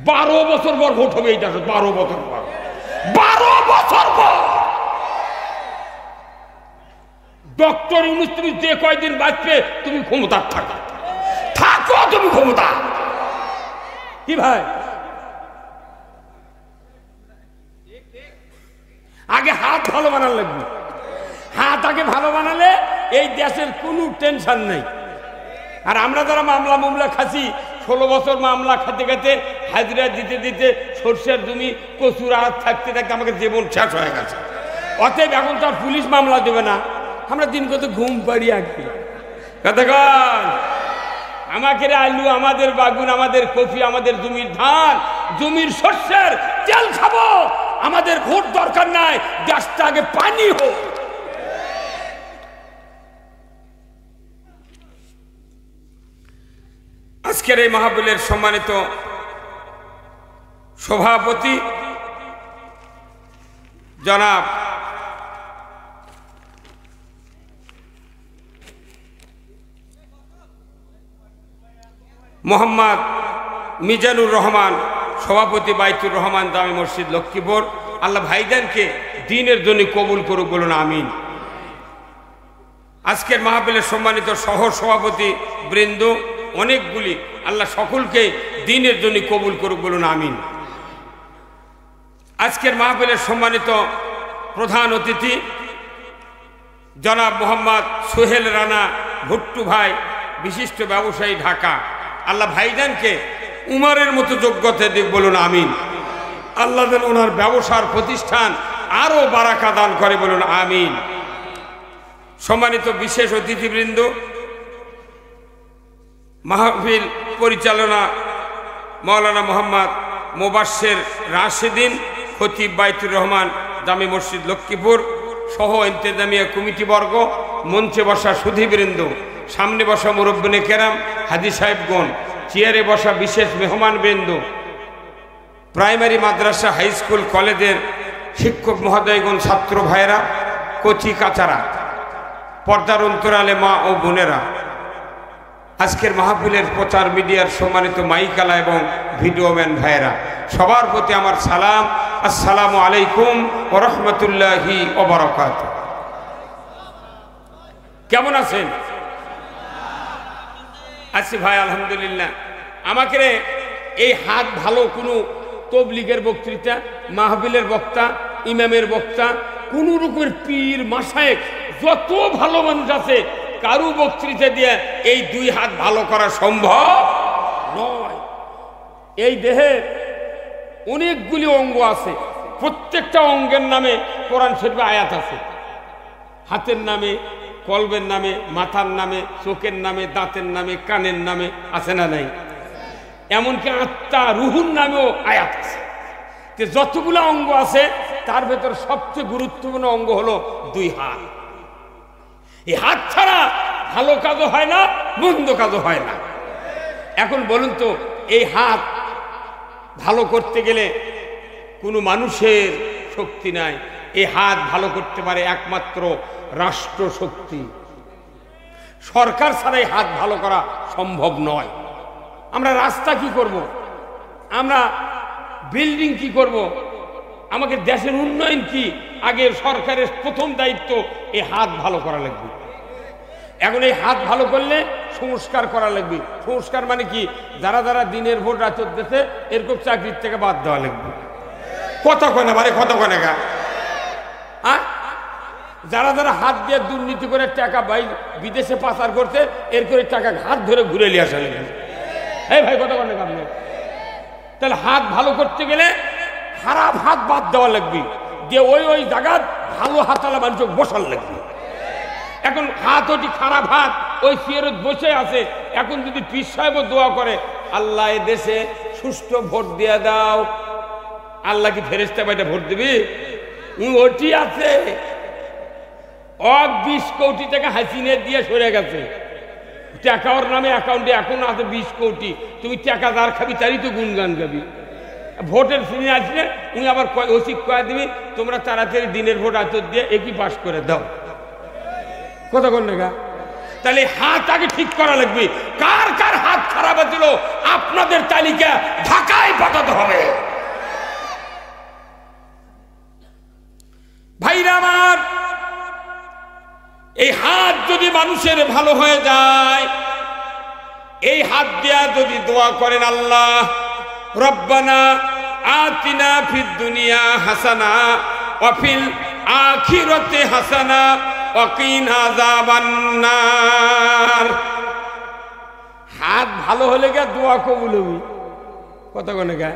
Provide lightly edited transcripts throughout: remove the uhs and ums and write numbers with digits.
12 বছর পর ভোট হবে এইটা, 12 বছর পর, 12 বছর পর। ডক্টর ইউনূস তুমি যে কয়দিন বাঁচবে তুমি ক্ষমতা থাকো, থাকো তুমি ক্ষমতা। কি ভাই, আগে হাত ভালো বানানো লাগবে। হাত আগে ভালো বানালে এই দেশের কোনো টেনশন নেই। আর আমরা যারা মামলা খাচ্ছি, 16 বছর মামলা খাতে খাতে, হাজিরা দিতে দিতে, সরষের জমি প্রচুর হাত থাকতে থাকতে আমাকে জীবন শেষ হয়ে গেছে। অতএব এখন তো আর পুলিশ মামলা দেবে না, আমরা দিন কত ঘুম পাড়ি আঁকি। কতক্ষণ আমাকে আলু, আমাদের বাগুন, আমাদের কফি, আমাদের জমির ধান, জমির শস্যের তেল খাবো। আমাদের ভোট দরকার নাই, দেশটা আগে পানি হোক। আজকের এই মাহফিলের সম্মানিত সভাপতি জনাব মোহাম্মদ মিজানুর রহমান, সভাপতি বাইতুর রহমান জামে মসজিদ লক্ষ্মীপুর, আল্লাহ ভাইজানকে দ্বীনের জন্য কবুল করুক, বলুন আমিন। আজকের মাহফিলের সম্মানিত সহ সভাপতি বৃন্দ অনেকগুলি, আল্লাহ সকলকে দ্বীনের জন্য কবুল করুক, বলুন আমিন। আজকের মাহফিলের সম্মানিত প্রধান অতিথি জনাব মোহাম্মদ সোহেল রানা ভুট্টু ভাই, বিশিষ্ট ব্যবসায়ী, ঢাকা, আল্লাহ ভাইজানকে উমরের মতো যোগ্যতা দিক, বলুন আমিন। আল্লাহ যেন ওনার ব্যবসার প্রতিষ্ঠান আরো বারাকা দান করে, বলুন আমিন। সম্মানিত বিশেষ অতিথিবৃন্দ, মাহফিল পরিচালনা মাওলানা মোহাম্মদ মোবাশ্শের রাশেদিন, খতিব বাইতুর রহমান জামে মসজিদ লক্ষ্মীপুর, সহ ইন্তেজামিয়া কমিটিবর্গ, মঞ্চে বসা সুধীবৃন্দ, সামনে বসা মুরব্বিনে কেরাম, হাজী সাহেবগণ, চেয়ারে বসা বিশেষ মেহমানবৃন্দ, প্রাইমারি মাদ্রাসা, হাই স্কুল, কলেজের শিক্ষক মহোদয়গণ, ছাত্র ভাইয়েরা, কচি কাচারা, পর্দার অন্তরালে মা ও বোনেরা, আজকের মাহফিলের প্রচার মিডিয়ার সম্মানিত মাইকালা এবং ভিডিওম্যান ভাইয়েরা, সবার প্রতি আমার সালাম। আসসালামু আলাইকুম ওয়া রাহমাতুল্লাহি ওয়া বারাকাতুহু। কেমন আছেন? আছি ভাই, আলহামদুলিল্লাহ। আমাকে এই হাত ভালো কোনো তবলিগের বক্তৃতা, মাহফিলের বক্তা, ইমামের বক্তা, কোন রকমের পীর মাশায়েখ, যত ভালো মানুষ আছে, কারু বক্তৃতা দিয়ে এই 2 হাত ভালো করা সম্ভব নয়। এই দেহে অনেকগুলি অঙ্গ আছে, প্রত্যেকটা অঙ্গের নামে কোরআন শরীফে আয়াত আছে। হাতের নামে, কলবের নামে, মাথার নামে, চোখের নামে, দাঁতের নামে, কানের নামে, আছে না নাই? এমনকি আত্মা, রুহুর নামেও আয়াত আছে। যতগুলো অঙ্গ আছে তার ভেতর সবচেয়ে গুরুত্বপূর্ণ অঙ্গ হলো 2 হাত। এই হাত ছাড়া ভালো কাজও হয় না, মন্দ কাজও হয় না। এখন বলুন তো, এই হাত ভালো করতে গেলে কোনো মানুষের শক্তি নাই। এই হাত ভালো করতে পারে একমাত্র রাষ্ট্র শক্তি। সরকার ছাড়াই হাত ভালো করা সম্ভব নয়। আমরা রাস্তা কি করব, আমরা বিল্ডিং কি করব, আমাকে দেশের উন্নয়ন কি, আগে সরকারের প্রথম দায়িত্ব এই হাত ভালো করা লাগবে। এখন এই হাত ভালো করলে সংস্কার করা লাগবে। সংস্কার মানে কি? যারা যারা দিনের ভোট রাতের দেশে এরকম চাকরির থেকে বাদ দেওয়া লাগবে। কত কোনে বারে, কত কোনে গা, যারা যারা হাত দিয়ে দুর্নীতি করে টাকা বিদেশে পাচার করতে, এর করে টাকা হাত ধরে ঘুরে নিয়ে আসা লাগবে। এই ভাই, কত কোনে কামনে? তাহলে হাত ভালো করতে গেলে খারাপ হাত বাদ দেওয়া লাগবে, দিয়ে ওই জায়গা ভালো হাতালা মানুষ বসার লাগবে। এখন হাত ওটি খারাপ হাত ওই চেয়ারে বসে আছে। এখন যদি পীর সাহেব দোয়া করে, আল্লাহ এ দেশে সুষ্ঠু ভোট দিয়ে দাও, আল্লাহ কি ফেরেশতা বাইটা ভোট দিবি? ওটি আছে 20 কোটি টাকা হাসিনে দিয়ে সরে গেছে। টাকা ওর নামে অ্যাকাউন্টে এখন আছে 20 কোটি। তুমি টাকা যার খাবি তারই তো গুনগান গাবি। ভোটের সিনে আসলে উনি আবার ওসিক কয়ে দিবি, তোমরা তাড়াতাড়ি দিনের ভোট আতর দিয়ে একই পাস করে দাও। কতক্ষণ টাকা? তাহলে হাত আগে ঠিক করা লাগবে। কার কার হাত খারাপ ছিল আপনাদের তালিকা ঢাকায় পাঠাতে যদি মানুষের ভালো হয়ে যায়, এই হাত দিয়া যদি দোয়া করেন, আল্লাহ রব্বানা আতিনা ফিদ দুনিয়া হাসানা ওয়া ফিল আখিরাতি হাসানা ওয়া কিনা আযাবান নার। হাত ভালো হলে গা দোয়া কবুল হবে। কথা কোনে গা?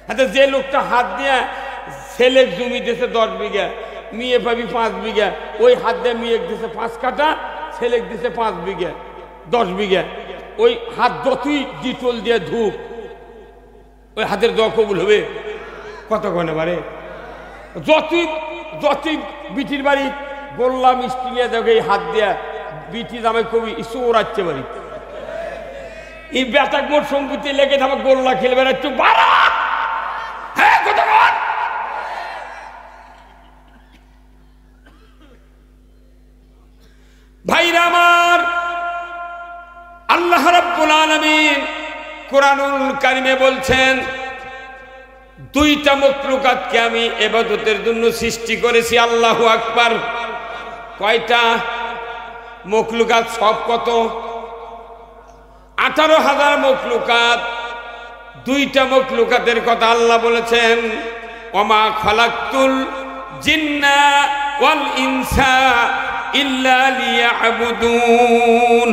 আচ্ছা, যে লোকটা হাত দিয়া ছেলে জমি দিয়েছে 10 বিঘা, মেয়ে পাবি 5 বিঘা, ওই হাত দিয়ে মেয়ে দিছে 5 কাঠা, ছেলে দিছে 5 বিঘা 10 বিঘা, ওই হাত যতই ডিটল দিয়ে ধুপ, ওই হাতের দোয়া কবুল হবে? কত কোনে বারে? যতই বিটির বাড়ি গোল্লা মিষ্টি নিয়ে দেখো, এই হাত দিয়া বিটি দামে কবি ওরাচ্ছে বাড়ি, এই বেটাক মোট সম্পত্তি লেগে আমার গোল্লা খেলে বেড়াচ্ছ বাড়া। হ্যাঁ, কতক্ষণ ভাইরা আমার, আল্লাহ রাব্বুল আলামিন কুরআনুল কারীমে বলছেন, দুইটা মখলুকাতকে আমি ইবাদতের জন্য সৃষ্টি করেছি। আল্লাহু আকবার। কয়টা মখলুকাত? সব কত? 18,000 মখলুকাত। দুইটা মখলুকাতের কথা আল্লাহ বলেছেন, ওমা খালাকতুল জিন্না ওয়াল ইনসা ইল্লা লিয়াবুদুন।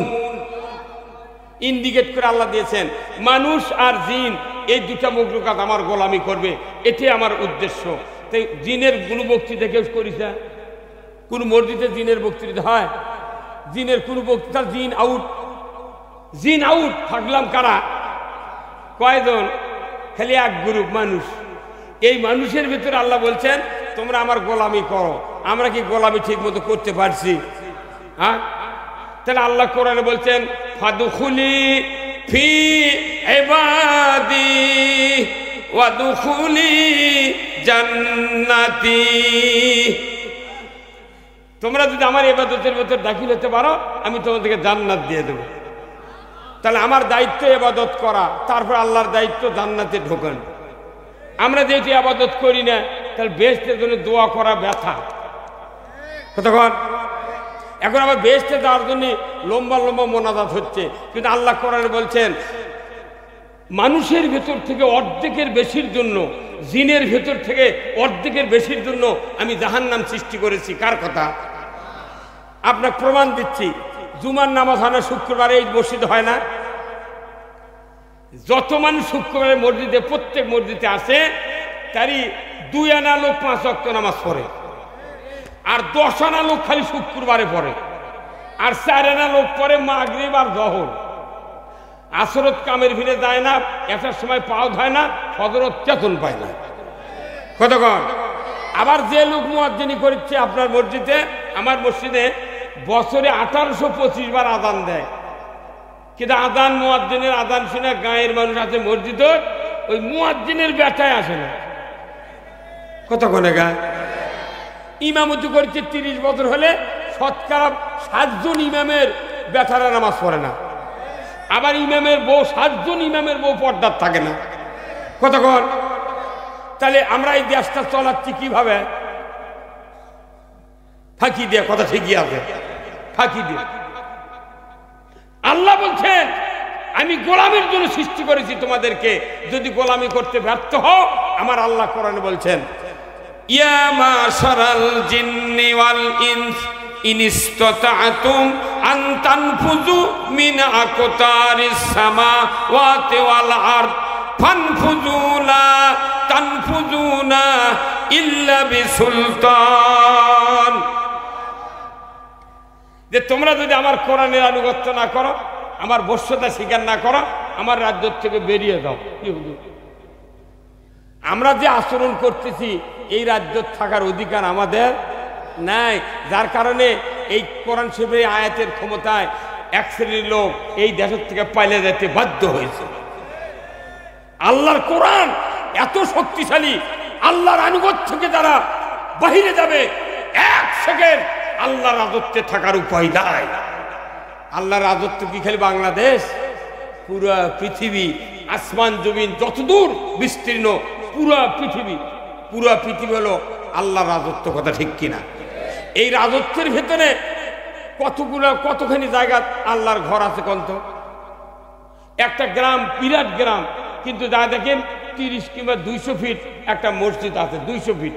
ইন্ডিকেট করে আল্লাহ দিয়েছেন, মানুষ আর জিন এই দুটা মখলুকাত আমার গোলামি করবে, এটাই আমার উদ্দেশ্য। তাই জিনের কোনো বক্তৃতা কেউ করিছে? কোন মসজিদে জিনের বক্তৃতা হয়? জিনের কোন বক্তৃতা? জিন আউট, জিন আউট। থাকলাম কারা? কয়জন? খালি এক গ্রুপ মানুষ। এই মানুষের ভিতরে আল্লাহ বলছেন, তোমরা আমার গোলামি করো। আমরা কি গোলামি ঠিক মতো করতে পারছি? হ্যাঁ, তাহলে আল্লাহ কোরআনে বলছেন, ফাদখুলি ফি ইবাদি ওয়াদখুলি জান্নাতি। তোমরা যদি আমার ইবাদতের ভিতর দাখিল হতে পারো, আমি তোমাদেরকে জান্নাত দিয়ে দেব। তাহলে আমার দায়িত্ব ইবাদত করা, তারপর আল্লাহর দায়িত্ব জান্নাতে ঢোকানো। আমরা যেহেতু ইবাদত করি না, তাহলে বেহেশতের জন্য দোয়া করা ব্যথা। কতক্ষণ? এখন আবার বেহেশতে যাওয়ার জন্য লম্বা লম্বা মোনাজাত হচ্ছে, কিন্তু আল্লাহ কোরআনে বলছেন, মানুষের ভেতর থেকে অর্ধেকের বেশির জন্য, জিনের ভেতর থেকে অর্ধেকের বেশির জন্য আমি জাহান্নাম সৃষ্টি করেছি। কার কথা? আপনাকে প্রমাণ দিচ্ছি। জুমার নামাজ হয় না শুক্রবারে, এই মসজিদে হয় না? যত মানুষ শুক্রবারে মসজিদে, প্রত্যেক মসজিদে আসে, তারই 2 আনা লোক 5 ওয়াক্ত নামাজ পড়ে, আর 10 আনা লোক খালি শুক্রবারে পড়ে, আর 4 আনা লোক পড়ে মাগরিব আর জোহর। আসরত কামের ভিড়ে যায় না, এটার সময় পাও হয় না, ফজরত চেতন পায় না। কতক্ষণ? আবার যে লোক মুয়াজ্জিনি করছে আপনার মসজিদে, আমার মসজিদে বছরে 1825 বার আযান দেয়, কিন্তু আযান মুয়াজ্জিনের আযান শুনে গায়ের মানুষ আছে মসজিদে, ওই মুয়াজ্জিনের বেটায় আসে না। কতক্ষণে গা? ইমামতি করছে 30 বছর হলে শতকরা 7 জন ইমামের বেটারা নামাজ পড়ে না। আবার ইমামের বউ 7 জন ইমামের বউ পর্দার থাকে না। কতক্ষণ? তাহলে আমরা এই দেশটা চলাচ্ছি কিভাবে? ফাঁকি দিয়ে। কথা ঠিকই আছে, ফাঁকি দিয়ে। আল্লাহ বলছেন, আমি গোলামের জন্য সৃষ্টি করেছি তোমাদেরকে, যদি গোলামি করতে ব্যর্থ হও, আমার আল্লাহ কোরআনে বলছেন, ইয়া মাশারাল জিন্নি ওয়াল ইনস ইন ইসতাতা'তুম আন তানফুযু মিন আকতারিস সামাওয়াতি ওয়াল আরদ ফানফুযু লা তানফুযুনা ইল্লা বিসুলতান। যে তোমরা যদি আমার কোরআনের আনুগত্য না করো, আমার বশ্যতা স্বীকার না করো, আমার রাজ্য থেকে বেরিয়ে যাও। কি হুজুর, আমরা যে আচরণ করতেছি, এই রাজ্য থাকার অধিকার আমাদের নাই। যার কারণে এই কোরআন শরীফের আয়াতের ক্ষমতায় এক শ্রেণীর লোক এই দেশের থেকে পালিয়ে যেতে বাধ্য হয়েছে। আল্লাহর কোরআন এত শক্তিশালী, আল্লাহর আনুগত্য থেকে যারা বাহিরে যাবে, 1 সেকেন্ড আল্লাহর রাজত্বে থাকার উপায় নাই। আল্লাহর রাজত্ব কি খালি বাংলাদেশ? পুরা পৃথিবী, আসমান জমিন যতদূর বিস্তীর্ণ, পুরা পৃথিবী হলো আল্লাহর রাজত্ব। কথা ঠিক কিনা? এই রাজত্বের ভেতরে কতখানি জায়গা আল্লাহর ঘর আছে কন্ত? একটা গ্রাম, বিরাট গ্রাম, কিন্তু যা দেখেন 30 কিংবা 200 ফিট একটা মসজিদ আছে, 200 ফিট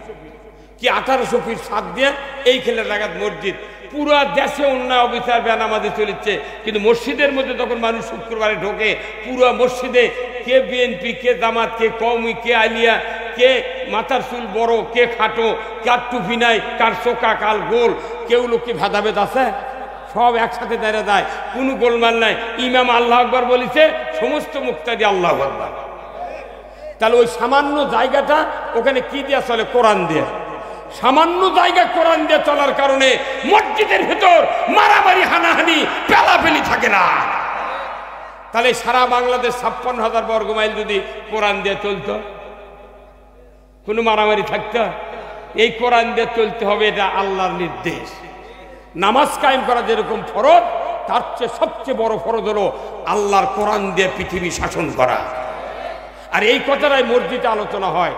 কি 1800 ফিট সাত দিয়ে এইখানে লাগাত মসজিদ। পুরো দেশে অন্যায় অবিচার বেনামাজি চলেছে, কিন্তু মসজিদের মধ্যে যখন মানুষ শুক্রবারে ঢোকে, পুরো মসজিদে কে বিএনপি, কে জামাত, কে কওমি, কে আলিয়া, কে মাথার চুল বড়, কে খাটো, কার টুপি নাই, কার চোকা, কাল গোল, কেউ লোককে ভেদাভেদ আছে? সব একসাথে দাঁড়িয়ে যায়, কোনো গোলমাল নাই। ইমাম আল্লাহ আকবার বলেছে, সমস্ত মুক্তাদি আল্লাহ আকবার। তাহলে ওই সামান্য জায়গাটা ওখানে কি দিয়ে চলে? কোরআন দিয়ে। সামান্য জায়গা কোরআন দিয়ে চলার কারণে মসজিদের ভিতর মারামারি, হানাহানি, পেলাপেলি থাকে না। তাহলে সারা বাংলাদেশ 56,000 বর্গ মাইল যদি কোরআন দিয়ে চলতো, কোনো মারামারি থাকতো? এই কোরআন দিয়ে চলতে হবে, এটা আল্লাহর নির্দেশ। নামাজ কায়েম করা যেরকম ফরজ, তার চেয়ে সবচেয়ে বড় ফরজ হলো আল্লাহর কোরআন দিয়ে পৃথিবী শাসন করা। আর এই কথাটাই মসজিদে আলোচনা হয়।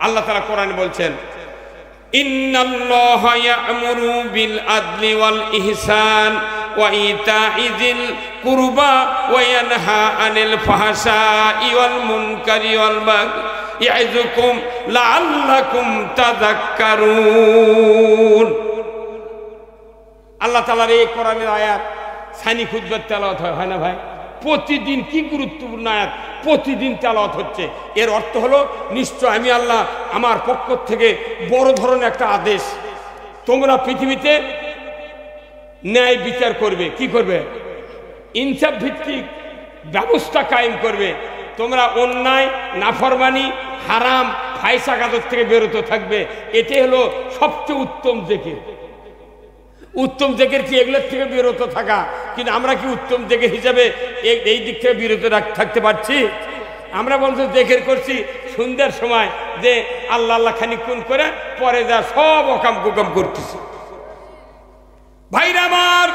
আল্লাহ তাআলা কোরআনে বলছেন, ইন্নাল্লাহা ইয়া'মুরু বিল আদলি ওয়াল ইহসান ওয়া ইতা'i যিল কুরবা ওয়া ইয়ানহা আনিল ফাহশাই ওয়াল মুনকারি ওয়াল বাগই ইয়া'যুকুম লাআল্লাকুম তাযাক্কারুন। আল্লাহ তাআলার এই কোরআনের আয়াত সানি খুতবার তেলাওয়াত হয় না ভাই? প্রতিদিন। কি গুরুত্বপূর্ণ আয়াত, প্রতিদিন তেলাওয়াত হচ্ছে। এর অর্থ হলো নিশ্চয় আমি আল্লাহ আমার পক্ষ থেকে বড় ধরনের একটা আদেশ, তোমরা পৃথিবীতে ন্যায় বিচার করবে। কি করবে? ইনসাফ ভিত্তিক ব্যবস্থা কায়েম করবে। তোমরা অন্যায়, নাফরমানি, হারাম, ফায়সাকাদত থেকে বিরত থাকবে। এটাই হলো সবচেয়ে উত্তম জিকির। উত্তম জিকির কি এগুলোর থেকে বিরত থাকা? কিন্তু আমরা কি উত্তম জিকির হিসাবে এই দিক থেকে বিরত থাকতে পারছি? আমরা বলতে জিকির করছি সন্ধ্যার সময়, যে আল্লাহ আল্লাহ খানিকক্ষণ করে পরে যা সব অকাম কুকাম করতেছি। ভাইরা আমার,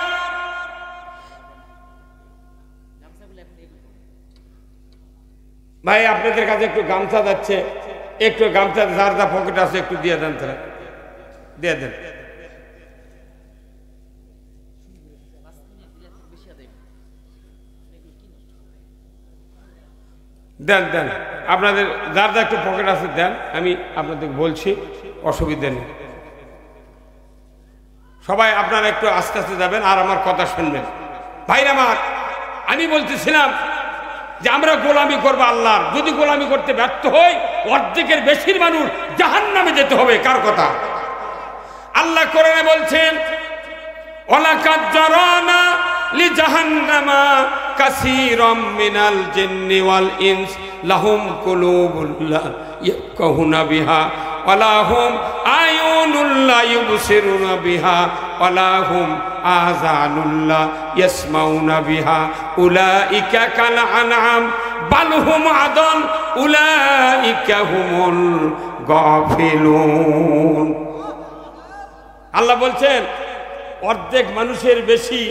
ভাই আপনাদের কাছে একটু গামছা যাচ্ছে, একটু গামছা যার যা পকেট আছে একটু দিয়ে দেন, তারা দিয়ে দেন। দেন দেন, আপনাদের যার যা একটু পকেট আছে দেন, আমি আপনাদের বলছি, অসুবিধা নেই। সবাই আপনারা একটু আস্তে আস্তে যাবেন আর আমার কথা শুনবেন। ভাইরা আমার, আমি বলতেছিলাম যে আমরা গোলামি করবো আল্লাহর। যদি গোলামি করতে ব্যর্থ হই, অর্ধেকের বেশির মানুষ জাহান্নামে যেতে হবে। কার কথা? আল্লাহ কোরআনে বলছেন, ওয়ালাকাদ জারানা লিজাহান্নামা কাসীরাম মিনাল জিন্নি ওয়াল ইনস লাহুম কুলুবুন লা ইয়াফকাহুনা বিহা ওয়া লাহুম আয়ুনুন লা ইউবসিরুনা বিহা ওয়া লাহুম আযানুন লা ইয়াসমাউনা বিহা উলাইকা কাল আনআম বাল হুম আদাল উলাইকা হুমুল গাফিলুন। আল্লাহ বলছেন অর্ধেক মানুষের বেশি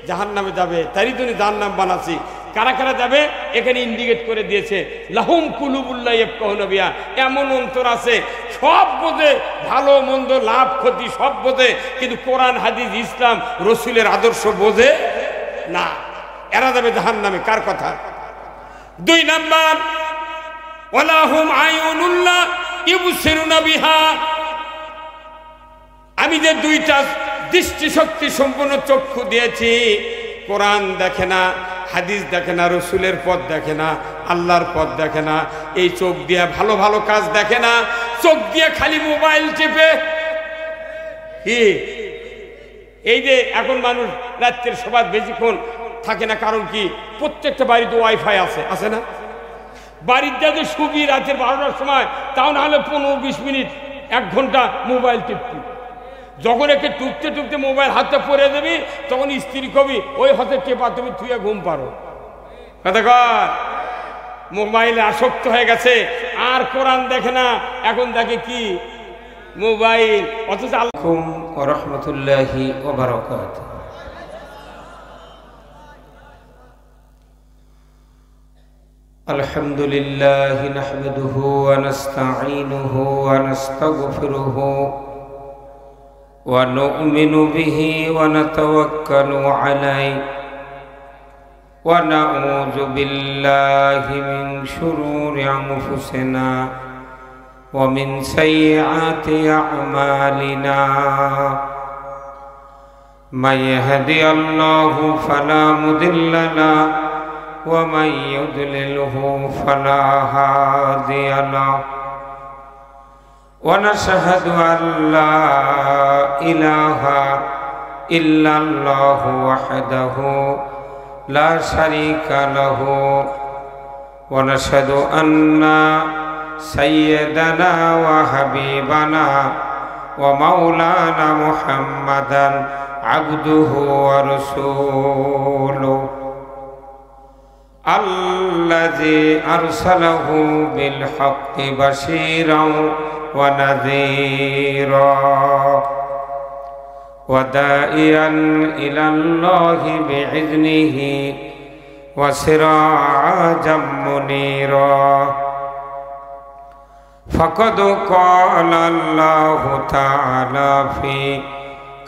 জাহান্নামে যাবে। তারই জন্য জাহান্নাম বানাচ্ছি। কারা কারা যাবে এখানে ইন্ডিকেট করে দিয়েছে, লাহুম কুলুবুল্লাহ ইয়াফকাহুনা বিহা। এমন অন্তর আছে সব বোঝে, ভালো মন্দ, লাভ ক্ষতি সব বোঝে, কিন্তু কোরআন হাদিস ইসলাম রসুলের আদর্শ বোঝে না। এরা যাবে জাহান্নামে। কার কথা? 2 নাম্বার, ওয়ালাহুম আয়ুনুল্লাহ ইউবসিরুনা বিহা। আমি যে 2টা দৃষ্টিশক্তি সম্পন্ন চক্ষু দিয়েছি, কোরআন দেখে না, হাদিস দেখে না, রসুলের পথ দেখে না, আল্লাহর পথ দেখে না। এই চোখ দিয়ে ভালো ভালো কাজ দেখে না, চোখ দিয়ে খালি মোবাইল চেপে। কি এই যে এখন মানুষ রাত্রের সবাই বেশিক্ষণ থাকে না, কারণ কি? প্রত্যেকটা বাড়িতে ওয়াইফাই আছে, আছে না? বাড়ির যাতে সুবি রাতের 12টার সময়, তাও না হলে 15-20 মিনিট 1 ঘন্টা মোবাইল টিপতি। যখন একে টুকতে টুকতে মোবাইল হাতে পরে দেবি, তখন স্ত্রী কবি ওই হাতে টেপা, তুমি থুয়ে ঘুম পারো। কথা কর, মোবাইলে আসক্ত হয়ে গেছে, আর কোরআন দেখে না, এখন দেখে কি? মোবাইল। অথচ আলাইকুম ওয়া রাহমাতুল্লাহি ওয়া বারাকাতুহু। আলহামদুলিল্লাহি নাহমাদুহু ওয়া নাস্তাঈনুহু ওয়া নাস্তাগফিরুহু ونؤمن به ونتوكل عليه ونعوذ بالله من شرور أنفسنا ومن سيئات أعمالنا من يهدي الله فلا مضل له ومن يضلله فلا هادي له ونشهد أن لا إله إلا الله وحده لا شريك له ونشهد أن سيدنا وحبيبنا ومولانا محمدا عبده ورسوله الذي أرسله بالحق بشيرا ونذيرا وداعيا إلى الله بإذنه وسراجا منيرا فقد قال الله تعالى في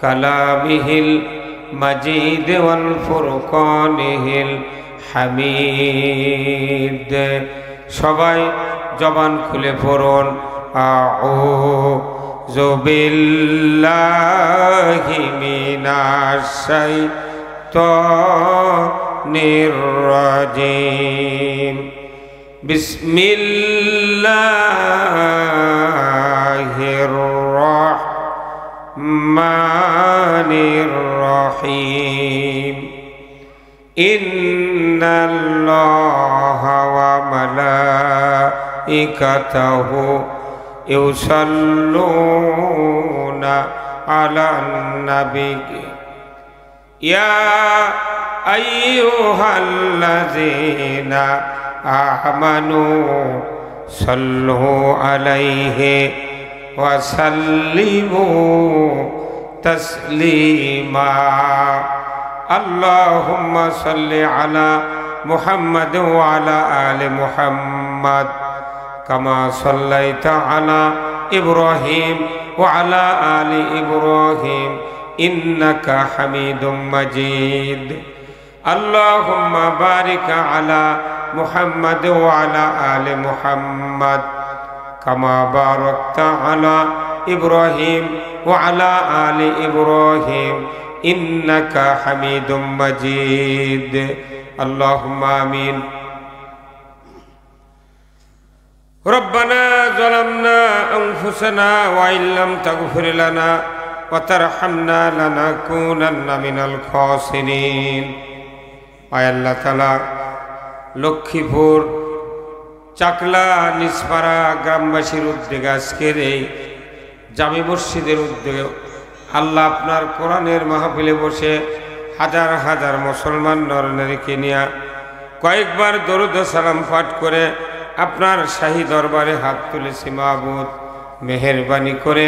كلامه المجيد والفرقانه الحميد সবাই জবান খুলে পড়ুন আউযু বিল্লাহি মিনাশ শাইতানির রাজিম বিসমিল্লাহির রাহমানির রহিম ইন্নাল্লাহা ওয়া মালাইকাতাহু ইউসাল্লুনা আলান নাবী ইয়া আইয়ুহাল্লাযীনা আমানু সাল্লু আলাইহি ওয়া সাল্লিমু তাসলিমা আল্লাহুম্মা সাল্লি আলা মুহাম্মাদ ওয়া আলা আলি মুহাম্মাদ কামা সাল্লাইতা আলা ইব্রাহিম ওয়া আলা আলি ইব্রাহিম ইন্নাকা হামিদুম মাজিদ আল্লাহুম্মা বারিক আলা মুহাম্মাদ ওয়া আলা আলি মুহাম্মাদ কামা বারাকতা আলা ইব্রাহিম ওয়া আলা আলি ইব্রাহিম ইন্নাকা হামিদুম মাজিদ আল্লাহুম্মা আমিন ربنا ظلمنا أنفسنا وإن لم تغفر لنا وترحمنا لنكونن من الخاسرين আয় আল্লাহ তাআলা লক্ষ্মীপুর চাকলা নিসপাড়া গ্রামবাসীর উদ্যোগে আজকের এই জামি মসজিদের উদ্যোগে আল্লাহ আপনার কোরআনের মাহফিলে বসে হাজার হাজার মুসলমান নরনারীকে নিয়ে কয়েকবার দরুদ ও সালাম পাঠ করে আপনার শাহী দরবারে হাত তুলেছি। মাবুদ মেহেরবানি করে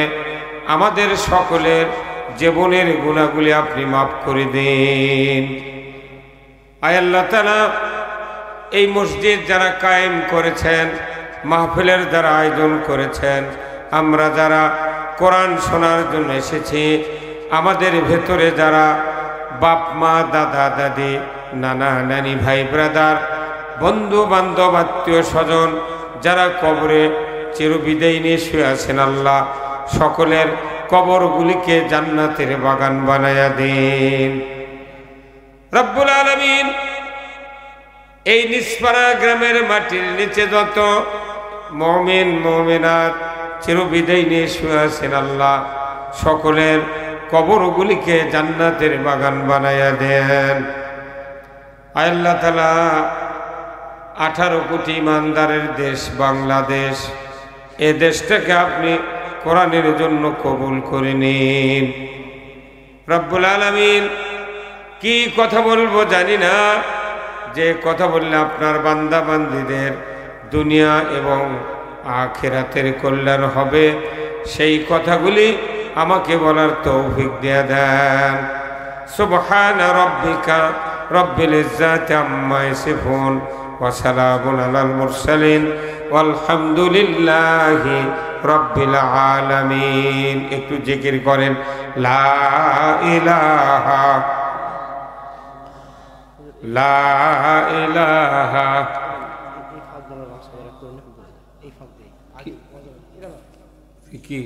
আমাদের সকলের জীবনের গুনাহগুলি আপনি মাফ করে দিন। আয় আল্লাহ তাআলা এই মসজিদ যারা কায়েম করেছেন, মাহফিলের যারা আয়োজন করেছেন, আমরা যারা কোরআন শোনার জন্য এসেছি, আমাদের ভেতরে যারা বাপ মা দাদা দাদি নানা নানি ভাই ব্রাদার বন্ধু বান্ধব আত্মীয় স্বজন যারা কবরে চিরবিদায় নিয়ে শুয়ে আছেন, আল্লাহ সকলের কবরগুলিকে জান্নাতের বাগান বানায়া দিন রব্বুল আলামিন। এই নিসপাড়া গ্রামের মাটির নিচে যত মুমিন মুমিনাত চিরবিদায় নিয়ে শুয়ে আছেন, আল্লাহ সকলের কবরগুলিকে জান্নাতের বাগান বানায়া দেন। আল্লাহ তাআলা 18 কোটি ইমানদারের দেশ বাংলাদেশ, এ দেশটাকে আপনি কোরআনের জন্য কবুল করে নিন রব্বুল আলামিন। কি কথা বলবো জানি না, যে কথা বললে আপনার বান্দা বান্দীদের দুনিয়া এবং আখিরাতের কল্যাণ হবে, সেই কথাগুলি আমাকে বলার তৌফিক দিয়ে দেন। সুবহান রাব্বিকা রব্বিল ইজ্জাতি আম্মা ইয়াসিফুন ওয়া সালামুন আলাল মুরসালিন ওয়ালহামদুলিল্লাহি রব্বিল আলামিন। একটু জিকির করেন লা ইলাহা লা ইলাহা। কি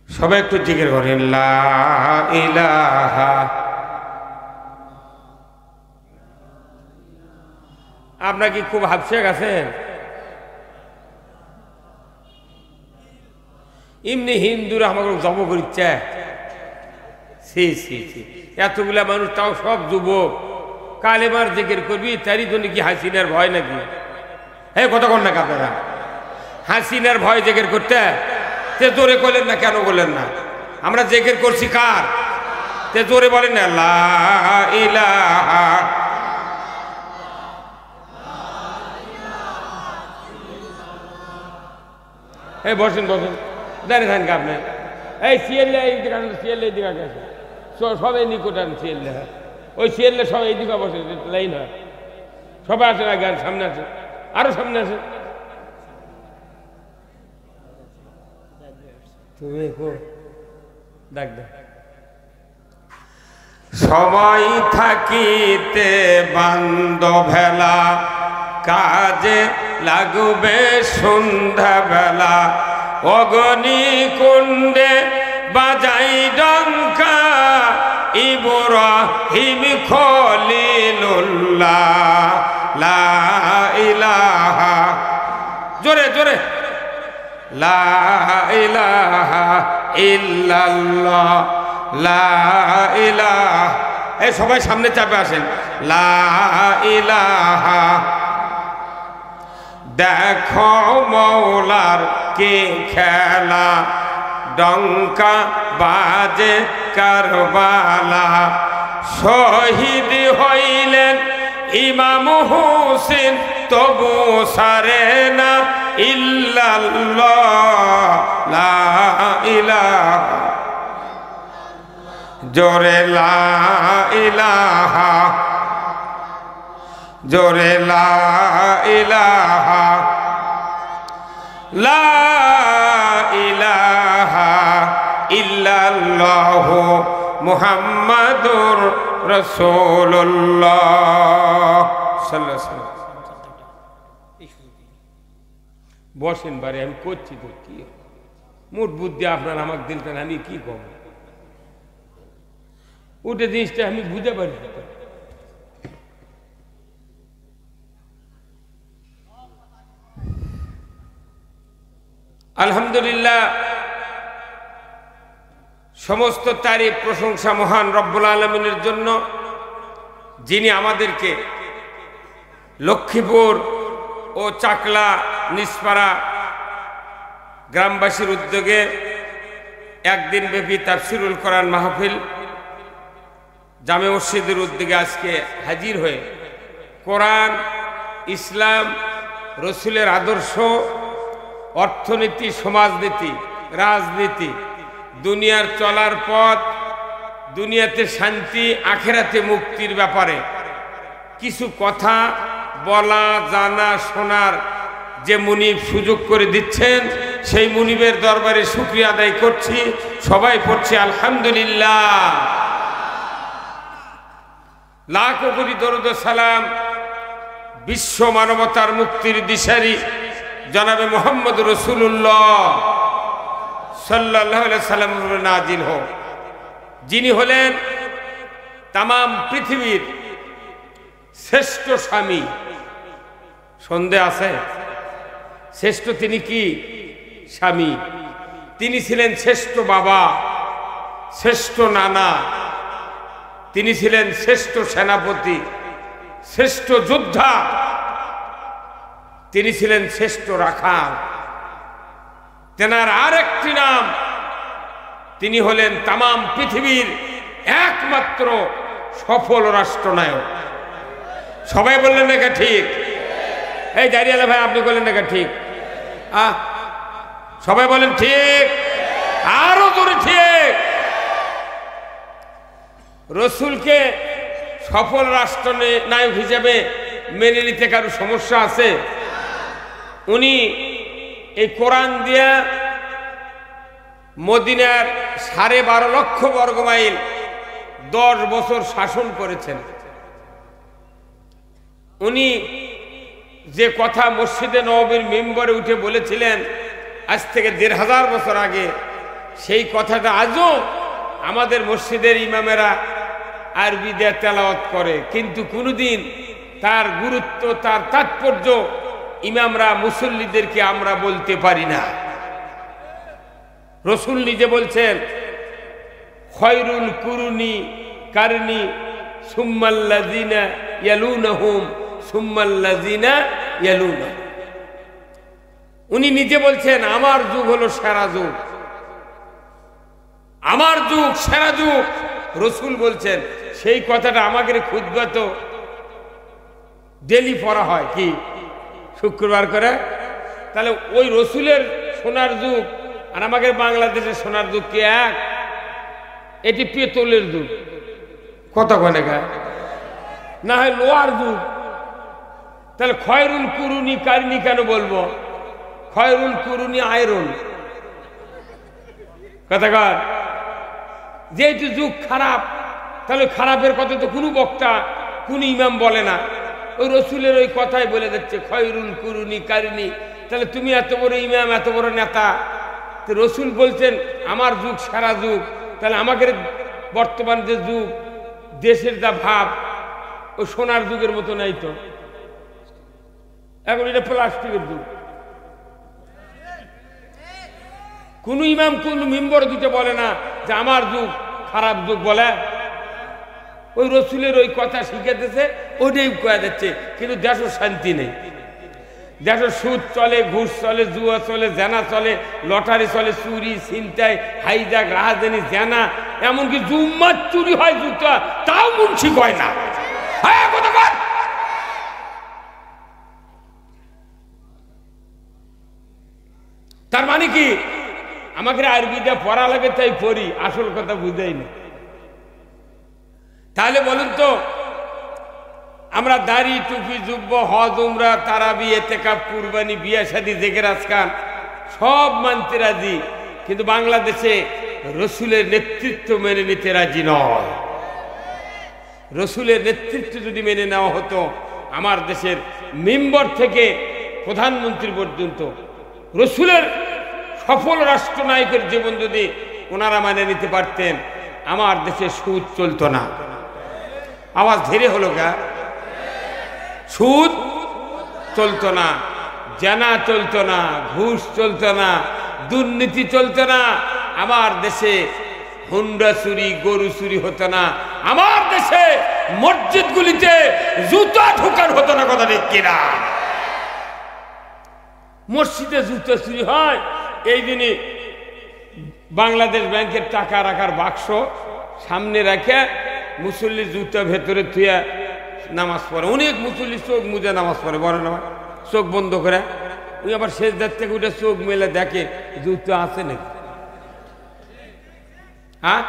সবাই একটু জিকির করেন লা ইলাহা। আপনার কি খুব হাফসে গেছেন? এমনি হিন্দুরা আমাকে জব করিচ্ছে। এতগুলা মানুষ, তাও সব যুবক, কালেমার জিকির করবি, তারই জন্য কি হাসিনার ভয় নাকি? হ্যাঁ, কতক্ষণ নাকি আপনারা হাসিনার ভয় জিকির করতে? তে জোরে করলেন না, কেন বললেন না? আমরা জিকির করছি কার? তে জোরে বলেন না লা ইলাহা। এই বসেন বসেন, দাঁড়িয়ে থাকেন আপনি। এই সিএলএ এই দিকে, সিএলএ এই দিকে গেছে, সবাই নিকট আন সিএলএ। ওই সিএলএ সবাই এই দিকে বসে, লাইন হয়, সবাই আসে না, গান সামনে আছে, আরো সামনে আছে। তুমি ডাক দে। সময় থাকিতে বান্ধবেলা, কাজে লাগবে সন্ধ্যা বেলা। অগ্নি কুণ্ডে বাজাই ডঙ্কা, ইব্রাহিম খলিলুল্লাহ। লা ইলাহা, জোরে জোরে, লা ইলাহা ইল্লাল্লাহ, লা ইলাহা। এই সবাই সামনে চাপে আসেন। লা ইলাহা। দেখো মৌলার কে খেলা, ডঙ্কা বাজে কারবালা। শহীদ হইলেন ইমাম হোসেন, তবু সারে না ইল্লাল্লাহ। লা ইলাহা, জোরে লা ইলাহা, জোরে লা ইলাহা। লা ইলাহা ইল্লাল্লাহু মুহাম্মাদুর রাসূলুল্লাহ সাল্লাল্লাহু আলাইহি ওয়াসাল্লাম। বসেন বারে, আমি করছি তো কি মোট বুদ্ধি আপনার আমাকে দিলতেন, আমি কি কব? ওটা জিনিসটা আমি বুঝতে পারি। আলহামদুলিল্লাহ, সমস্ত তারিফ প্রশংসা মহান রব্বুল আলামিনের জন্য, যিনি আমাদেরকে লক্ষ্মীপুর ও চাকলা নিসপাড়া গ্রামবাসীর উদ্যোগে একদিন ব্যাপী তাফসিরুল কোরআন মাহফিল জামে মসজিদের উদ্যোগে আজকে হাজির হয়ে কোরআন, ইসলাম, রসুলের আদর্শ, অর্থনীতি, সমাজনীতি, রাজনীতি, দুনিয়ার চলার পথ, দুনিয়াতে শান্তি, আখেরাতে মুক্তির ব্যাপারে কিছু কথা বলা, জানা, শোনার যে মুনিব সুযোগ করে দিচ্ছেন, সেই মুনিবের দরবারে শুকরিয়া আদায় করছি। সবাই পড়ছি আলহামদুলিল্লাহ। লাখো কোটি দরুদ ও সালাম বিশ্ব মানবতার মুক্তির দিশারি জনাবে মুহাম্মদ রাসূলুল্লাহ সাল্লাল্লাহু আলাইহি সাল্লাম নাজিল হোক, যিনি হলেন তাম পৃথিবীর শ্রেষ্ঠ স্বামী। সন্দেহ আছে? শ্রেষ্ঠ তিনি কি? স্বামী। তিনি ছিলেন শ্রেষ্ঠ বাবা, শ্রেষ্ঠ নানা, তিনি ছিলেন শ্রেষ্ঠ সেনাপতি, শ্রেষ্ঠ যোদ্ধা, তিনি ছিলেন শ্রেষ্ঠ রাখাল। তেনার আরেকটি নাম, তিনি হলেন তাম পৃথিবীর একমাত্র সফল রাষ্ট্রনায়ক। সবাই বললেন নাকি ঠিক? এই দাঁড়িয়ালা ভাই, আপনি বললেন নাকি ঠিক? সবাই বলেন ঠিক, আরো জোরে ঠিক। রসুলকে সফল রাষ্ট্র নায়ক হিসেবে মেনে নিতে কারো সমস্যা আছে? উনি এই কোরআন দিয়া মদিনার 12.5 লক্ষ বর্গমাইল 10 বছর শাসন করেছেন। উনি যে কথা মসজিদে নববীর মিম্বরে উঠে বলেছিলেন আজ থেকে 1500 বছর আগে, সেই কথাটা আজও আমাদের মসজিদের ইমামেরা আরবি দিয়ে তেলাওয়াত করে, কিন্তু কোনোদিন তার গুরুত্ব, তার তাৎপর্য ইমামরা মুসল্লিদেরকে আমরা বলতে পারি না। রসুল নিজে বলছেন, খয়রুল কুরুনি কারনি সুম্মাল্লাযিনা ইয়ালুনাহুম সুম্মাল্লাযিনা ইয়ালুনাহুম। উনি নিজে বলছেন আমার যুগ হলো সেরা যুগ, আমার যুগ সেরা যুগ। রসুল বলছেন, সেই কথাটা আমাদের খুতবা তো ডেলি পড়া হয়, কি শুক্রবার করে। তাহলে ওই রসুলের সোনার যুগ আর আমাদের বাংলাদেশের সোনার যুগ কি এক? এটি পেতলের যুগ, কত কনে গায় না হয় লোহার যুগ। তাহলে খয়রুল কুরুনি কারনি কেন বলবো? খয়রুল কুরুনি আয়রন, কথা কর। যেহেতু যুগ খারাপ, তাহলে খারাপের কথা তো কোনো বক্তা, কোন ইমাম বলে না, ওই রসুলের ওই কথাই বলে যাচ্ছে খয়রুল কুরুনি কারনি। তাহলে তুমি এত বড় ইমাম, এত বড় নেতা, তো রসুল বলছেন আমার যুগ সারা যুগ, তাহলে আমাদের বর্তমান যে যুগ, দেশের যা ভাব, ওই সোনার যুগের মতো নাই তো, এখন এটা প্লাস্টিকের যুগ। কোন ইমাম কোন মিম্বর দিতে বলে না যে আমার যুগ খারাপ যুগ, বলে ওই রসুলের ওই কথা শিখাতেছে, ওটাই কয়া যাচ্ছে। কিন্তু দেশের শান্তি নেই, দেশের সুদ চলে, ঘুষ চলে, জুয়া চলে, জেনা চলে, লটারি চলে, চুরি ছিনতাই হাইজাক রাহাজানি জেনা, এমনকি জুম্মার চুরি হয় জুতা, তাও মুন্সি কয় না। তার মানে কি আমাকে আরবিটা পড়া লাগে তাই পড়ি, আসল কথা বুঝাই না। তাহলে বলুন তো, আমরা দাড়ি টুপি জুব্ব হজ উমরা তারাবি এতেকাফ কুরবানি বিয়া শাদী জেকের আজকাল সব মানতে রাজি, কিন্তু বাংলাদেশে রসুলের নেতৃত্ব মেনে নিতে রাজি নয়। রসুলের নেতৃত্ব যদি মেনে নেওয়া হতো, আমার দেশের মেম্বার থেকে প্রধানমন্ত্রী পর্যন্ত রসুলের সফল রাষ্ট্রনায়কের জীবন যদি ওনারা মানে নিতে পারতেন, আমার দেশে সুদ চলতো না। আওয়াজ ধীরে হলো গা, সুদ চলতো না, জানা চলতো না, ঘুষ চলতো না, দুর্নীতি চলতো না, আমার দেশে হুন্ডা চুরি গরু চুরি হতো না, আমার দেশে মসজিদগুলিতে জুতা ঢোকান হতো না, কথা ঠিক কিনা? মসজিদে জুতা চুরি হয়, এই দিনে বাংলাদেশ ব্যাংকের টাকা রাখার বাক্স সামনে রেখে মুসল্লি জুতা ভেতরে থুয়া নামাজ পড়ে। অনেক মুসল্লি চোখ মুজে নামাজ পড়ে, বড় নামাজ চোখ বন্ধ করে, ওই আবার শেষ দাঁত থেকে উঠে চোখ মেলে দেখে জুতা আছে নাকি। হ্যাঁ,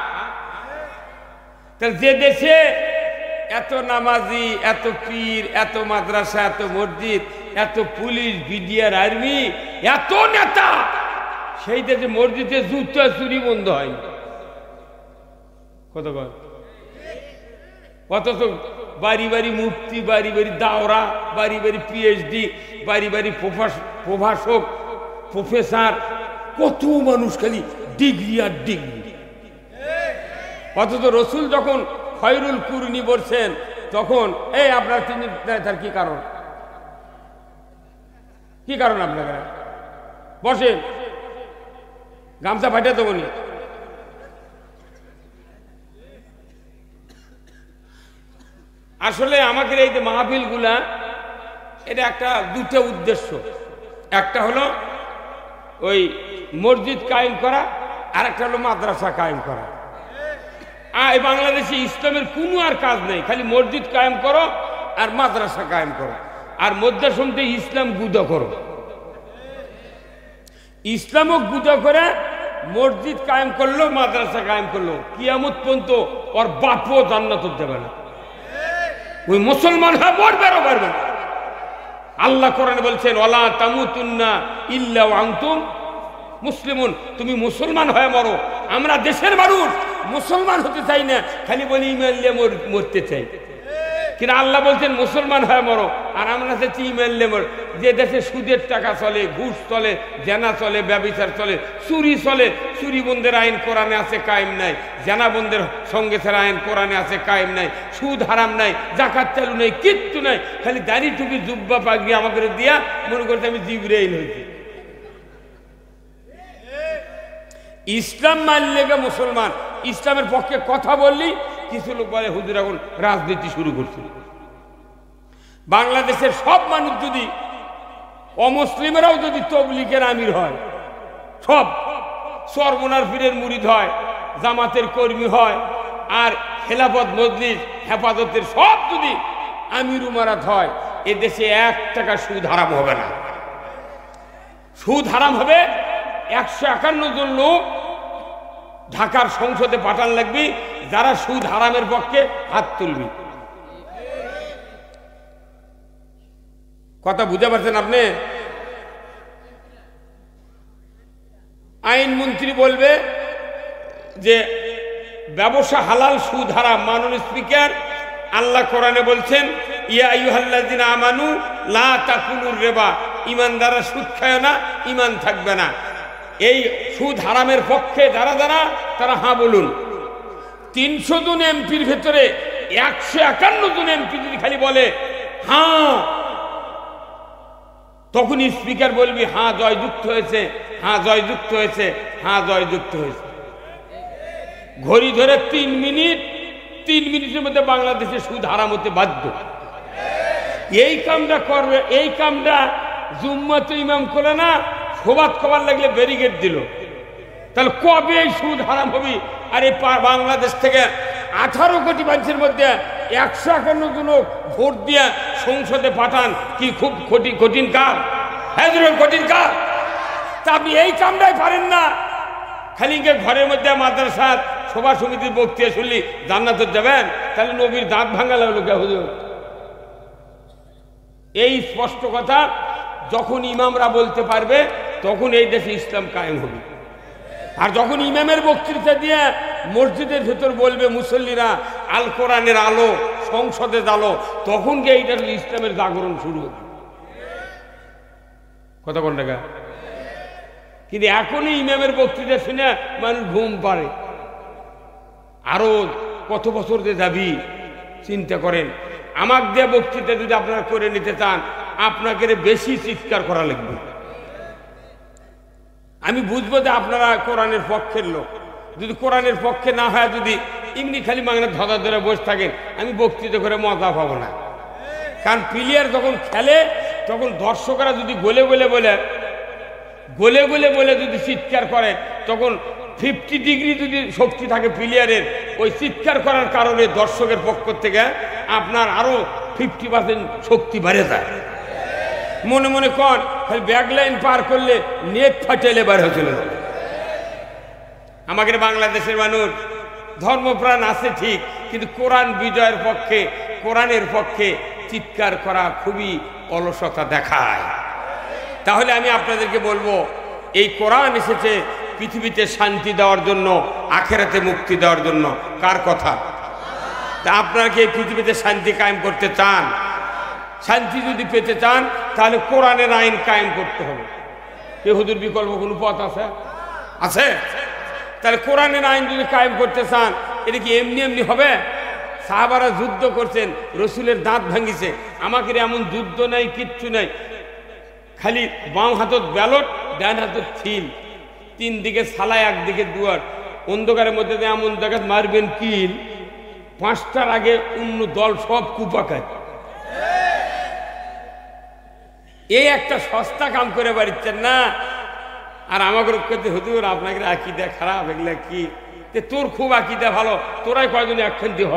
তাহলে যে দেশে এত নামাজি, এত পীর, এত মাদ্রাসা, এত মসজিদ, এত পুলিশ, বিডিআর, আর্মি, এত নেতা, সেই দেশে মসজিদে জুতা চুরি বন্ধ হয় কত কর। অথচ বাড়ি বাড়ি মুফতি, বাড়ি বাড়ি দাওরা, বাড়ি বাড়ি পিএইচডি, বাড়ি বাড়ি প্রভাষক, প্রফেসর, কত মানুষ খালি ডিগ্রি আর ডিগ্রি। অথচ রসুল যখন খয়রুল কুরুনি বলছেন, তখন এই আপনার তিনি তার কি কারণ, কি কারণ আপনারা বসেন, গামছা ফাটে তো বলি। আসলে আমাদের এই যে মাহফিল গুলা, এটা একটা দুটো উদ্দেশ্য। একটা হলো ওই মসজিদ কায়েম করা, আর একটা হলো মাদ্রাসা কায়েম করা। এই বাংলাদেশে ইসলামের কোনো আর কাজ নেই, খালি মসজিদ কায়েম করো আর মাদ্রাসা কায়েম করো, আর মধ্যে ইসলাম গুদা করো। ইসলামও গুদা করে মসজিদ কায়েম করলো, মাদ্রাসা কায়েম করলো, কিয়ামত পর্যন্ত ওর বাপও জান্নাত দেবে না। ওই মুসলমান হয়ে মরবেও পারবে না। আল্লাহ কোরআনে বলছেন ওয়ালা তামুতুন্না ইল্লা ওয়া আনতুম মুসলিমুন, তুমি মুসলমান হয়ে মরো। আমরা দেশের মানুষ মুসলমান হতে চাই না, খালি বলি ঈমান নিয়ে মরতে চাই। কিন্তু আল্লাহ বলছেন মুসলমান হয়ে মরো, আর আমরা চাচ্ছি ঈমান নিয়ে মর। যে দেশে সুদের টাকা চলে, ঘুষ চলে, জেনা চলে, ব্যভিচার চলে, চুরি চলে, চুরি বন্ধের আইন কোরআনে আছে কায়েম নাই, জেনা বন্ধের সঙ্গে ছাড়া আইন কোরআনে আছে কায়েম নাই, সুদ হারাম নাই, জাকাত চালু নাই, কিচ্ছু নাই। খালি দাড়ি টুপি জুব্বা পাগড়ি আমাকে দিয়া মনে করতে আমি জিবরাইল হয়েছি। ইসলাম মানলে মুসলমান, ইসলামের পক্ষে কথা বললি কিছু লোক বলে হুজুর এখন রাজনীতি শুরু করছে। বাংলাদেশের সব মানুষ যদি, অমুসলিমেরাও যদি তবলিগের আমির হয়, সব সরমনার পীরের মুরিদ হয়, জামাতের কর্মী হয়, আর খেলাফত মজলিস হেফাজতের সব যদি আমির উমারাত হয়, এদেশে 1 টাকা সুদ হারাম হবে না। সুদ হারাম হবে 151 জন লোক ঢাকার সংসদে পাঠান লাগবে, যারা সুদ হারামের পক্ষে হাত তুলবি। কথা বুঝতে পারছেন আপনি? আইনমন্ত্রী বলবে যে ব্যবসা হালাল, সুদ হারাম। মাননীয় স্পিকার, আল্লাহ কোরআনে বলছেন ইয়া আইয়ুহাল্লাযিনা আমানু লা তাকুলুর রিবা, ঈমানদাররা সুদ খায় না, ঈমান থাকবে না। এই সুদ হারামের পক্ষে যারা যারা তারা হ্যাঁ বলুন। 300 জন এমপির ভেতরে 151 জন এমপি যদি খালি বলে হ্যাঁ, তখন স্পিকার বলবি হ্যাঁ জয়যুক্ত হয়েছে, হ্যাঁ জয়যুক্ত হয়েছে, হ্যাঁ জয়যুক্ত হয়েছে। ঘড়ি ধরে 3 মিনিট, 3 মিনিটের মধ্যে বাংলাদেশে সুদ হারাম হতে বাধ্য। এই কামটা করবে, এই কামটা জুম্মাতে ইমাম করে না, সবাত খবর লাগলে ব্যারিকেড দিল। তাহলে কবে এই সুদ হারাম হবে? আর এই বাংলাদেশ থেকে 18 কোটি মানুষের মধ্যে 151 জন ভোট দিয়ে সংসদে পাঠান, কি খুব কঠিন কাজ? হ্যাঁ কঠিন কাজ। তা আপনি এই কামটাই পারেন না, খালি ঘরের মধ্যে মাদ্রাসা সভা সমিতির বক্তৃতা শুনলি জান্নাতে যাবেন, তাহলে নবীর দাঁত ভাঙা লাগলো কে হুজুর? এই স্পষ্ট কথা যখন ইমামরা বলতে পারবে তখন এই দেশে ইসলাম কায়েম হবে। আর যখন ইমামের বক্তৃতা দিয়ে মসজিদের ভেতর বলবে মুসল্লিরা আল কোরআনের আলো, সংসদে আলো, তখন গিয়ে এইটা ইসলামের জাগরণ শুরু হবে। কথা কোন টাকা? কিন্তু এখনই ইমামের বক্তৃতা শুনে মানুষ ঘুম পারে। আরো কত বছর যে যাবি চিন্তা করেন। আমাকে দিয়ে বক্তৃতা যদি আপনারা করে নিতে চান, আপনাকে বেশি চিৎকার করা লাগবে। আমি বুঝবো যে আপনারা কোরআনের পক্ষের লোক। যদি কোরআনের পক্ষে না হয়, যদি এমনি খালি মাংনা ধরা ধরে বসে থাকেন, আমি বক্তৃতা করে মজা পাবো না। কারণ প্লেয়ার যখন খেলে তখন দর্শকরা যদি গোলে গোলে বলে যদি চিৎকার করে, তখন 50 ডিগ্রি যদি শক্তি থাকে প্লেয়ারের, ওই চিৎকার করার কারণে দর্শকের পক্ষ থেকে আপনার আরো 50% শক্তি বেড়ে যায়। মনে মনে কর খালি ব্যাকলাইন পার করলে নেট ফাটেলে বার হয়ে চলে যাবে। আমাদের বাংলাদেশের মানুষ ধর্মপ্রাণ আছে ঠিক, কিন্তু কোরআন বিজয়ের পক্ষে, কোরআনের পক্ষে চিৎকার করা খুবই অলসতা দেখায়। তাহলে আমি আপনাদেরকে বলবো, এই কোরআন এসেছে পৃথিবীতে শান্তি দেওয়ার জন্য, আখেরাতে মুক্তি দেওয়ার জন্য। কার কথা? তা আপনারা কি এই পৃথিবীতে শান্তি কায়েম করতে চান? শান্তি যদি পেতে চান তাহলে কোরআনের আইন কায়েম করতে হবে। এ হুজুর বিকল্প কোনো পথ আছে? আছে? তাহলে কোরআনের আইন যদি কায়েম করতে চান, এটা কি এমনি এমনি হবে? সাহাবারা যুদ্ধ করছেন, রসুলের দাঁত ভাঙিছে। আমাকে এমন যুদ্ধ নাই, কিচ্ছু নাই, খালি বাম হাতত ব্যালট, ডান হাতত ছিল, 3 দিকে সালায়, একদিকে দুয়ার, অন্ধকারের মধ্যে এমন জায়গায় মারবেন কিল, 5টার আগে অন্য দল সব কুপাকায়। এই একটা সস্তা কাম করে বাড়িচ্ছেন না। আর আমাকে হুজুর আপনাকে আকিদা খারাপ, এগুলা কি? তোর খুব আকিদা ভালো, তোরাই কয়জন একখান্তি হ।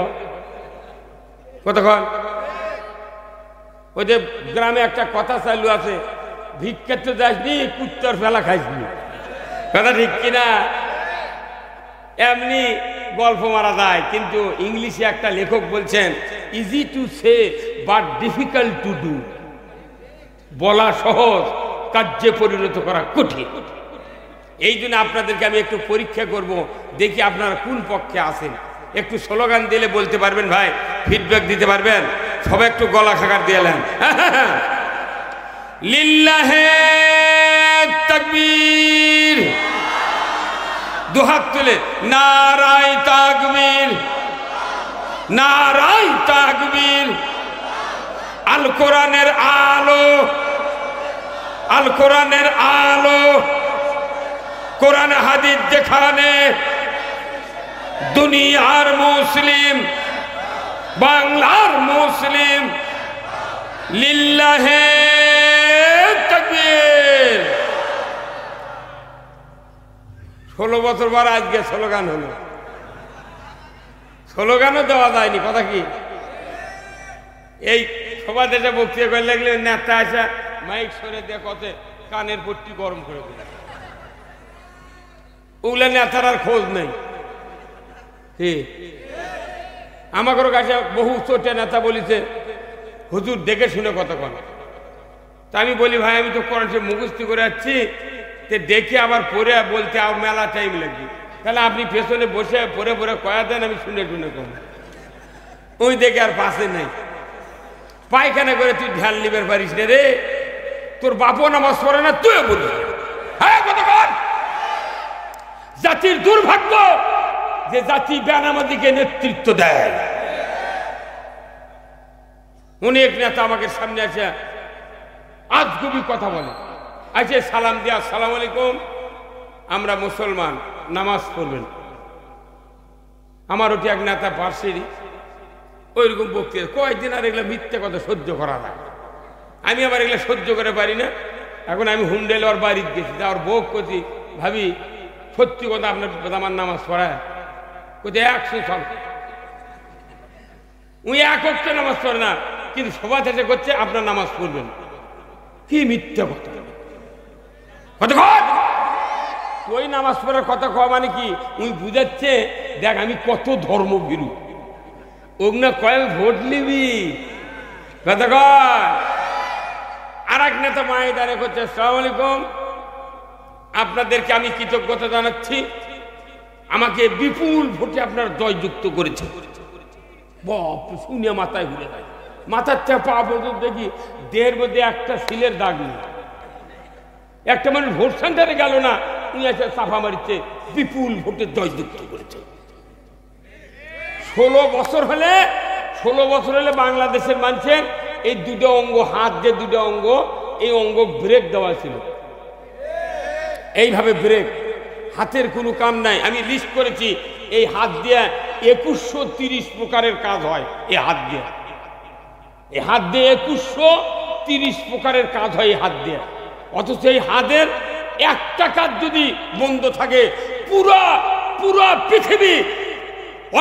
কতক্ষণ? ওই যে গ্রামে একটা কথা চালু আছে, ভিক্ষাতে যাসনি, কুত্তর ফেলা খাইসনি। কথা ঠিক কিনা? এমনি গল্প মারা যায়, কিন্তু ইংলিশে একটা লেখক বলছেন easy to say but difficult to do. বলা সহজ, কার্যে পরিণত করা কঠিন। এই জন্য আপনাদেরকে আমি একটু পরীক্ষা করব, দেখি আপনারা কোন পক্ষে আছেন। একটু স্লোগান দিলে বলতে পারবেন ভাই, ফিডব্যাক দিতে পারবেন। সবাই একটু গলা খাকার দিয়েলেন। লিল্লাহে তাকবীর, দুহাত তুলে নারায়ে তাকবীর, নারায়ে তাকবীর। আল কোরআনের আলো, আল কোরআনের আলো, কোরআন হাদিস যেখানে, দুনিয়ার মুসলিম, বাংলার মুসলিম। লিল্লাহে তাকবীর। 16 বছর পর আজকে স্লোগান হলো। স্লোগানও দেওয়া যায়নি, কথা কি? এই সভা দেশে বক্তৃতা করে লাগলে নেতা আসা মাইক সরে দিয়ে কতে কানের পট্টি গরম করে দিল। ওগুলা নেতার আর খোঁজ নেই। আমাদের কাছে বহু চোটে নেতা বলিছে, হুজুর দেখে শুনে কথা কন। তা আমি বলি ভাই, আমি তো কোরআন শরীফ মুখস্থি করে যাচ্ছি, তে দেখে আবার পড়ে বলতে আর মেলা টাইম লাগবে। তাহলে আপনি পেছনে বসে পড়ে পড়ে কয়া দেন, আমি শুনে শুনে কম। ওই দেখে আর পাশে নেই। পায়খানা করে তুই ধ্যান লিবার পারিস না রে, তোর বাপও নামাজ পড়ে না, তুইও বলিস। হ্যাঁ কথা কর। জাতির দুর্ভাগ্য যে জাতি বেনামাজিকে নেতৃত্ব দেয়। অনেক নেতা আমাকে সামনে আছে, আজগুবি কথা বলে। আছে সালাম দিয়া, আসসালামু আলাইকুম, আমরা মুসলমান, নামাজ পড়বেন। আমার ওটি এক নেতা পার্সেরই ওইরকম বক্তৃতা। কয়েকদিন আর এগুলো মিথ্যে কথা সহ্য করা যায়। আমি আবার এগুলো সহ্য করে পারি না। এখন আমি হুন্ডেল ওর বাড়িতে গেছি, ওর বউ করছি, ভাবি সত্যি কথা আপনার আমার নামাজ পড়ায়? কোথায় 100 সব উনি এক হচ্ছে নামাজ পড়ে না, কিন্তু সভা থেকে করছে আপনার নামাজ পড়বেন। কি মিথ্যা কথা! ওই নামাজ পড়ার কথা কওয়া মানে কি? উনি বুঝাচ্ছে দেখ আমি কত ধর্মভীরু। ওগুলো কয়েক ভোট নিবি কথা কয়। আর এক নেতা মায়ের দাঁড়িয়ে করছে, আসসালামু আলাইকুম, আপনাদেরকে আমি কৃতজ্ঞতা জানাচ্ছি, আমাকে বিপুল ভোটে আপনারা জয়যুক্ত করেছে। বাপ শুনে মাথায় ঘুরে যায়। মাথার থেকে পা পর্যন্ত দেখি দেহের মধ্যে একটা শিলের দাগ নেই। একটা মানুষ ভোট সেন্টারে গেল না, উনি এসে চাপা মারিচ্ছে, বিপুল ভোটে জয়যুক্ত করেছে। 16 বছর হলে বাংলাদেশের মানুষের এই দুটো অঙ্গ, হাত যে দুটো অঙ্গ, এই অঙ্গ ব্রেক দেওয়া ছিল। এইভাবে ব্রেক, হাতের কোনো কাম নাই। আমি লিস্ট করেছি, এই হাত দিয়ে 2130 প্রকারের কাজ হয়। এই হাত দিয়ে 2130 প্রকারের কাজ হয় এই হাত দিয়ে। অথচ এই হাতের একটা কাজ যদি বন্ধ থাকে, পুরা পৃথিবী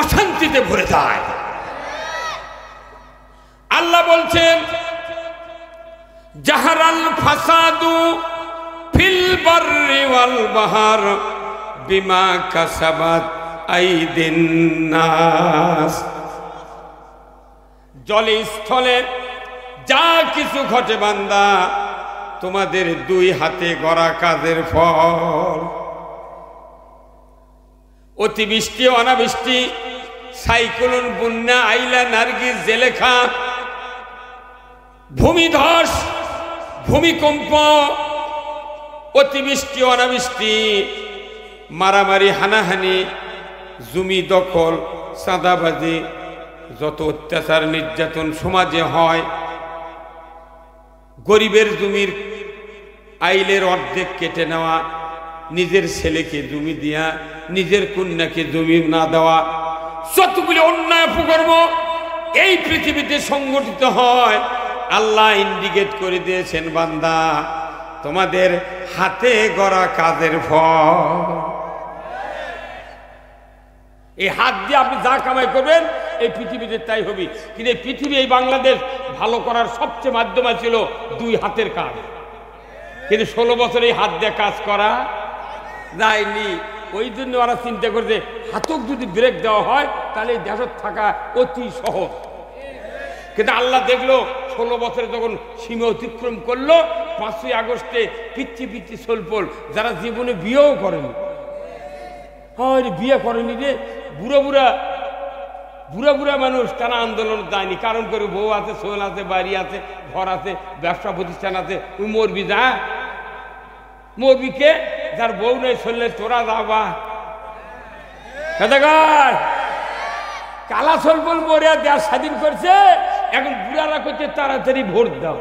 অশান্তিতে ভরে যায়। আল্লাহ বলছেন, জাহারাল ফাসাদু ফিল বাররি ওয়াল বাহর বিমা কাসাবাত আইদিন নাস। জলে স্থলে যা কিছু ঘটে বান্দা, তোমাদের 2 হাতে গড়া কাজের ফল। অতিবৃষ্টি, অনাবৃষ্টি, সাইক্লোন, বন্যা, আইলা, নার্গিস, জেলেখা, ভূমিধস, ভূমিকম্প, অতিবৃষ্টি, অনাবৃষ্টি, মারামারি, হানাহানি, জমি দখল, চাঁদাবাজি, যত অত্যাচার নির্যাতন সমাজে হয়, গরিবের জমির আইলের অর্ধেক কেটে নেওয়া, নিজের ছেলেকে জমি দিয়া নিজের কন্যাকে জমি না দেওয়া, যতগুলি অন্যায় অপকর্ম এই পৃথিবীতে সংগঠিত হয়, আল্লাহ ইন্ডিকেট করে দিয়েছেন, বান্দা তোমাদের হাতে গড়া কাজের ফল। এই হাত দিয়ে আপনি যা কামাই করবেন এই পৃথিবীতে তাই হবে। কিন্তু এই পৃথিবী, এই বাংলাদেশ ভালো করার সবচেয়ে মাধ্যম ছিল 2 হাতের কাজ। কিন্তু 16 বছর এই হাত দিয়ে কাজ করা যায়নি। ওই জন্য ওরা চিন্তা করছে, হাতক যদি ব্রেক দেওয়া হয় তাহলে এই দেশত থাকা অতি সহজ। কিন্তু আল্লাহ দেখলো 16 বছরে যখন সীমা অতিক্রম করলো 5ই আগস্টে পিচ্ছি পিচ্ছি সোলপোল যারা জীবনে বিয়েও করেনি, হয় বিয়ে করেনি রে, বুড়া বুড়া মানুষ তারা আন্দোলন দেয়নি। কারণ করে বউ আছে, সোল আছে, বাড়ি আছে, ঘর আছে, ব্যবসা প্রতিষ্ঠান আছে। তুই মরবি, যা মরবি কে? যার বউ নেই চললে তোরা যাবা। কালা সোলপোল মরে দেশ স্বাধীন করছে, এখন বুড়ারা করছে তাড়াতাড়ি ভোট দাও।